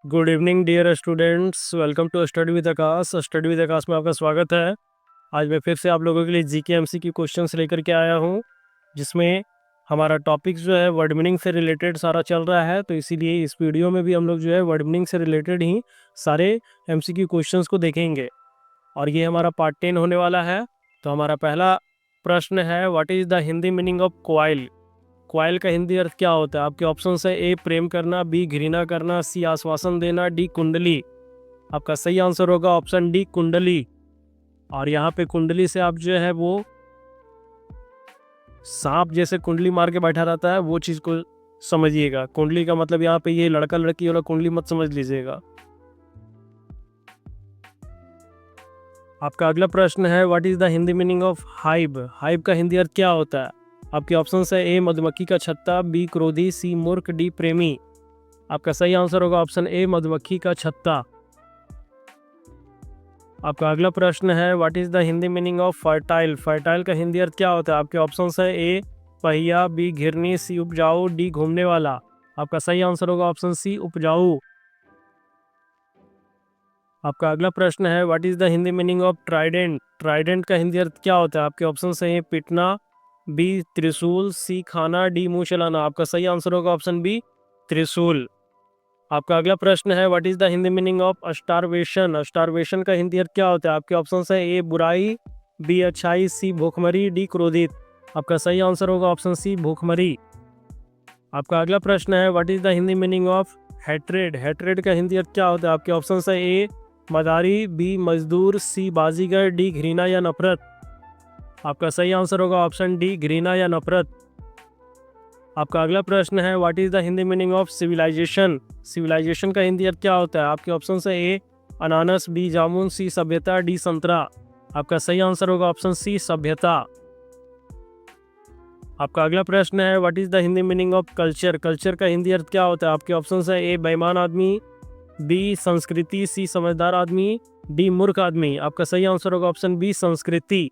Good evening dear students, welcome to study with Aakash. Study with Aakash में आपका स्वागत है। आज मैं फिर से आप लोगों के लिए जीके एमसीक्यू क्वेश्चंस लेकर के आया हूं, जिसमें हमारा टॉपिक जो है वर्ड मीनिंग से रिलेटेड सारा चल रहा है। तो इसीलिए इस वीडियो में भी हम लोग जो है वर्ड मीनिंग से रिलेटेड ही सारे एमसीक्यू क्वेश्चंस को देखेंगे, और ये हमारा पार्ट 10 होने वाला है। तो हमारा पहला प्रश्न है, what is the Hindi meaning of coil? Coil का हिंदी अर्थ क्या होता है? आपके ऑप्शन है ए प्रेम करना, बी घृणा करना, सी आश्वासन देना, डी कुंडली। आपका सही आंसर होगा ऑप्शन डी कुंडली। और यहाँ पे कुंडली से आप जो है वो सांप जैसे कुंडली मार के बैठा रहता है, वो चीज़ को समझिएगा। कुंडली का मतलब यहाँ पे ये लड़का लड़की वाला कुंडली मत समझ लीजिएगा। आपका अगला प्रश्न है, what is the Hindi meaning of HYBE? HYBE का हिंदी अर्थ क्या होता है? आपके ऑप्शन है ए मधुमक्खी का छत्ता, बी क्रोधी, सी मूर्ख, डी प्रेमी। आपका सही आंसर होगा ऑप्शन ए मधुमक्खी का छत्ता। आपका अगला प्रश्न है, what is the Hindi meaning of fertile? Fertile का हिंदी अर्थ क्या होता है? आपके ऑप्शन है ए पहिया, बी घिरनी, सी उपजाऊ, डी घूमने वाला। आपका सही आंसर होगा ऑप्शन सी उपजाऊ। आपका अगला प्रश्न है, what is the Hindi meaning of Trident? Trident का हिंदी अर्थ क्या होता है? आपके ऑप्शन है पिटना, बी त्रिशूल, सी खाना, डी मुंह चलाना। आपका सही आंसर होगा ऑप्शन बी त्रिशूल। आपका अगला प्रश्न है, what is the Hindi meaning of starvation? Starvation का हिंदी अर्थ क्या होता है? आपके ऑप्शन है ए बुराई, बी अच्छाई, सी भूखमरी, डी क्रोधित। आपका सही आंसर होगा ऑप्शन सी भूखमरी। आपका अगला प्रश्न है, what is the Hindi meaning of hatred? Hatred का हिंदी अर्थ क्या होता है? आपके ऑप्शन है ए मदारी, बी मजदूर, सी बाजीगर, डी घृणा या नफरत। आपका सही आंसर होगा ऑप्शन डी घृणा या नफरत। आपका अगला प्रश्न है, what is the Hindi meaning of civilization? Civilization का हिंदी अर्थ क्या होता है? आपके ऑप्शन है ए अनानस, बी जामुन, सी सभ्यता, डी संतरा। आपका सही आंसर होगा ऑप्शन सी सभ्यता। आपका अगला प्रश्न है, what is the Hindi meaning of culture? Culture का हिंदी अर्थ क्या होता है? आपके ऑप्शन है ए बेईमान आदमी, बी संस्कृति, सी समझदार आदमी, डी मूर्ख आदमी। आपका सही आंसर होगा ऑप्शन बी संस्कृति।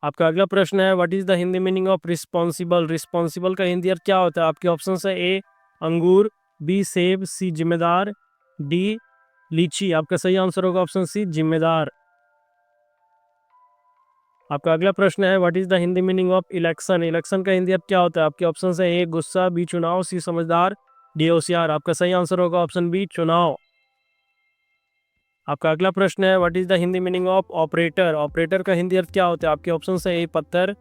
आपका अगला प्रश्न है, what is the Hindi meaning of responsible? Responsible का हिंदी अर्थ क्या होता है? आपके ऑप्शन है ए अंगूर, बी सेब, सी जिम्मेदार, डी लीची। आपका सही आंसर होगा ऑप्शन सी जिम्मेदार। आपका अगला प्रश्न है, what is the Hindi meaning of election? Election का हिंदी अर्थ क्या होता है? आपके ऑप्शन है ए गुस्सा, बी चुनाव, सी समझदार, डी होशियार। आपका सही आंसर होगा ऑप्शन बी चुनाव। आपका अगला प्रश्न है, what is the Hindi meaning of operator? Operator का हिंदी अर्थ क्या होता है? आपके ऑप्शन है ए पत्थर,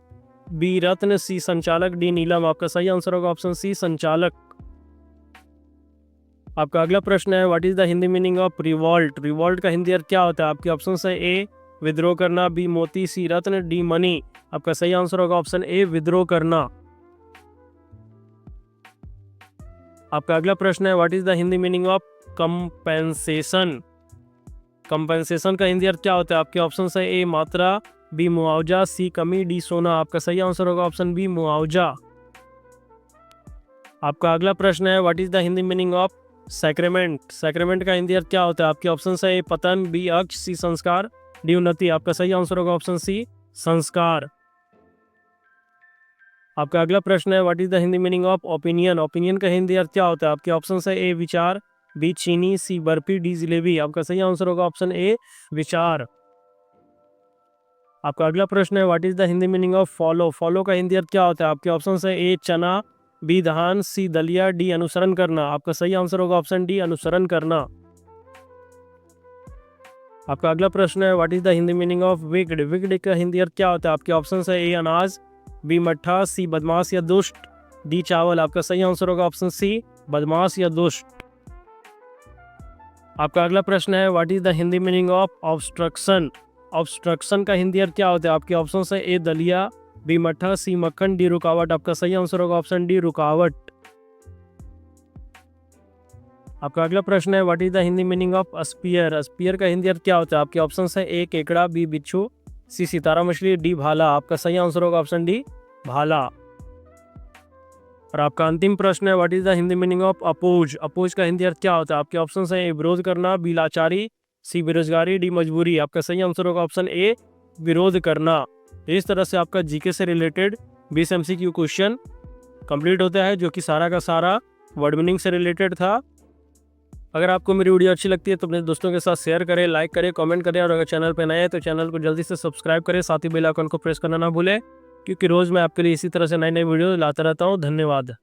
बी रत्न, सी संचालक, डी नीलम। आपका सही आंसर होगा ऑप्शन सी संचालक। आपका अगला प्रश्न है, what is the Hindi meaning of revolt? Revolt का हिंदी अर्थ क्या होता है? आपके ऑप्शन है ए विद्रोह करना, बी मोती, सी रत्न, डी मनी। आपका सही आंसर होगा ऑप्शन ए विद्रोह करना। आपका अगला प्रश्न है, what is the Hindi meaning of compensation? Compensation का हिंदी अर्थ क्या होता है? आपके ऑप्शन है ए मात्रा, बी मुआवजा, सी कमी, डी सोना। आपका सही आंसर होगा ऑप्शन बी मुआवजा। आपका अगला प्रश्न है, what is the Hindi meaning of sacrament? Sacrament का हिंदी अर्थ क्या होता है? आपके ऑप्शन है ए पतन, बी अक्ष, सी संस्कार, डी उन्नति। आपका सही आंसर होगा ऑप्शन सी संस्कार। आपका अगला प्रश्न है, what is the Hindi meaning of opinion? Opinion का हिंदी अर्थ क्या होता है? आपके ऑप्शन है ए विचार, बी चीनी, सी बर्फी, डी जिलेबी। आपका सही आंसर होगा ऑप्शन ए विचार। आपका अगला प्रश्न है, what is the Hindi meaning of follow? Follow का हिंदी अर्थ क्या होता है? आपके ऑप्शन है ए चना, बी धान, सी दलिया, डी अनुसरण करना। आपका सही आंसर होगा ऑप्शन डी अनुसरण करना। आपका अगला प्रश्न है, what is the Hindi meaning of wicked? Wicked का हिंदी अर्थ क्या होता है? आपके ऑप्शन है ए अनाज, बी मट्ठा, सी बदमाश या दुष्ट, डी चावल। आपका सही आंसर होगा ऑप्शन सी बदमाश या दुष्ट। आपका अगला प्रश्न है, what is the Hindi meaning of obstruction? Obstruction का हिंदी अर्थ क्या होता है? आपके ऑप्शन है ए दलिया, बी मट्ठा, सी मक्खन, डी रुकावट। आपका सही आंसर होगा ऑप्शन डी रुकावट। आपका अगला प्रश्न है, what is the Hindi meaning of spear? Spear का हिंदी अर्थ क्या होता है? आपके ऑप्शन है ए केकड़ा, बी बिच्छू, सी सितारा मछली, डी भाला। आपका सही आंसर होगा ऑप्शन डी भाला। और आपका अंतिम प्रश्न है, what is the Hindi meaning of oppose? Oppose का हिंदी अर्थ क्या होता है? आपके ऑप्शन है ए विरोध करना, बी लाचारी, सी बेरोजगारी, डी मजबूरी। आपका सही आंसर होगा ऑप्शन ए विरोध करना। इस तरह से आपका जीके से रिलेटेड 20 एमसीक्यू क्वेश्चन कंप्लीट होता है, जो कि सारा का सारा वर्ड मीनिंग से रिलेटेड था। अगर आपको मेरी वीडियो अच्छी लगती है तो अपने दोस्तों के साथ शेयर करें, लाइक करें, कमेंट करें और अगर चैनल पर नए हैं तो चैनल को जल्दी से सब्सक्राइब करें, साथ ही बेल आइकन को प्रेस करना ना भूलें, क्योंकि रोज़ मैं आपके लिए इसी तरह से नई नई वीडियो लाता रहता हूँ। धन्यवाद।